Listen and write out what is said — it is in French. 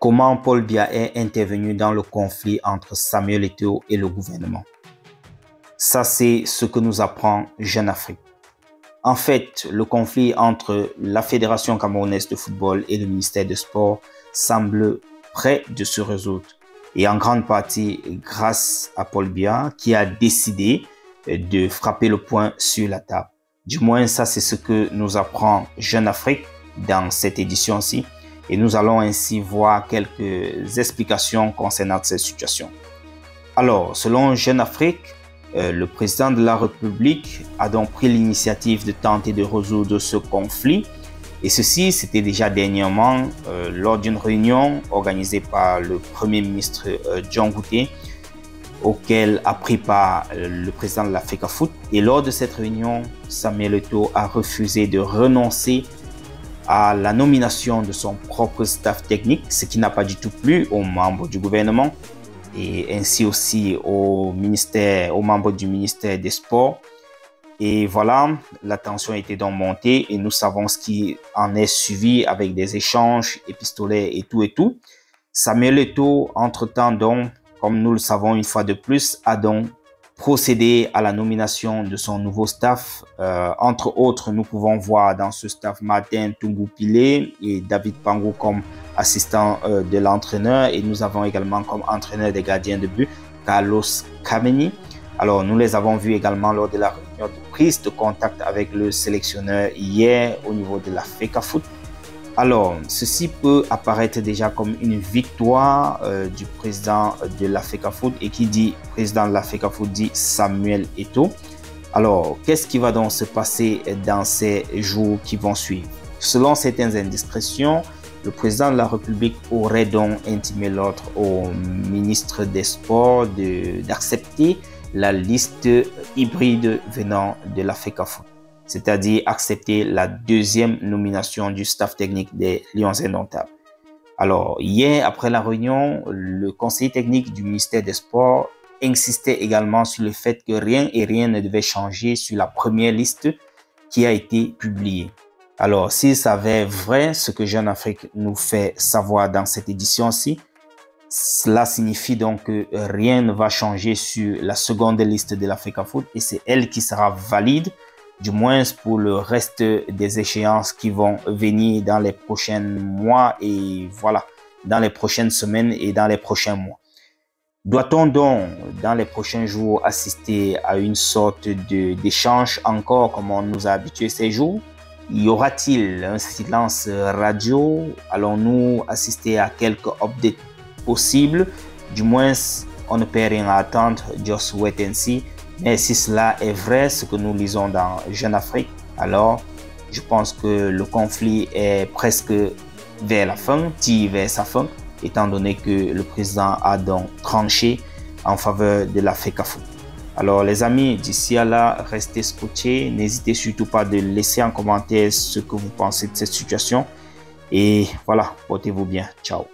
Comment Paul Biya est intervenu dans le conflit entre Samuel Eto'o et le gouvernement. Ça, c'est ce que nous apprend Jeune Afrique. En fait, le conflit entre la Fédération camerounaise de football et le ministère des Sports semble près de se résoudre. Et en grande partie grâce à Paul Biya qui a décidé de frapper le poing sur la table. Du moins, ça c'est ce que nous apprend Jeune Afrique dans cette édition-ci. Et nous allons ainsi voir quelques explications concernant cette situation. Alors, selon Jeune Afrique, le président de la République a donc pris l'initiative de tenter de résoudre ce conflit. Et ceci, c'était déjà dernièrement lors d'une réunion organisée par le Premier ministre John Gouté, auquel a pris part le président de l'Africafoot. Et lors de cette réunion, Samuel Eto'o a refusé de renoncer à la nomination de son propre staff technique, ce qui n'a pas du tout plu aux membres du gouvernement et ainsi aussi aux membres du ministère des Sports. Et voilà, la tension était donc montée et nous savons ce qui en est suivi avec des échanges épistolaires et tout. Samuel Eto'o, entre-temps donc, comme nous le savons une fois de plus, a donc procédé à la nomination de son nouveau staff. Entre autres, nous pouvons voir dans ce staff Martin Tungu-Pile et David Pango comme assistant de l'entraîneur. Et nous avons également comme entraîneur des gardiens de but Carlos Kameni. Alors, nous les avons vus également lors de la réunion de prise de contact avec le sélectionneur hier au niveau de la FECAFOOT. Alors, ceci peut apparaître déjà comme une victoire du président de la FECAFOOT, et qui dit président de la FECAFOOT dit Samuel Eto'o. Alors, qu'est-ce qui va donc se passer dans ces jours qui vont suivre? Selon certaines indiscrétions, le président de la République aurait donc intimé l'ordre au ministre des Sports d'accepter la liste hybride venant de la FECAFOOT, c'est-à-dire accepter la deuxième nomination du staff technique des Lions Indomptables. Alors, hier, après la réunion, le conseiller technique du ministère des Sports insistait également sur le fait que rien ne devait changer sur la première liste qui a été publiée. Alors, s'il s'avère vrai ce que Jeune Afrique nous fait savoir dans cette édition-ci, cela signifie donc que rien ne va changer sur la seconde liste de la FECAFOOT et c'est elle qui sera valide, du moins pour le reste des échéances qui vont venir dans les prochains mois et voilà, dans les prochaines semaines et dans les prochains mois. Doit-on donc, dans les prochains jours, assister à une sorte d'échange encore comme on nous a habitués ces jours? Y aura-t-il un silence radio? Allons-nous assister à quelques updates possibles? Du moins, on ne peut rien attendre, just wait and see. Mais si cela est vrai, ce que nous lisons dans Jeune Afrique, alors je pense que le conflit est presque vers la fin, vers sa fin, étant donné que le président a donc tranché en faveur de la FECAFOOT. Alors les amis, d'ici à là, restez scotchés. N'hésitez surtout pas de laisser en commentaire ce que vous pensez de cette situation. Et voilà, portez-vous bien. Ciao.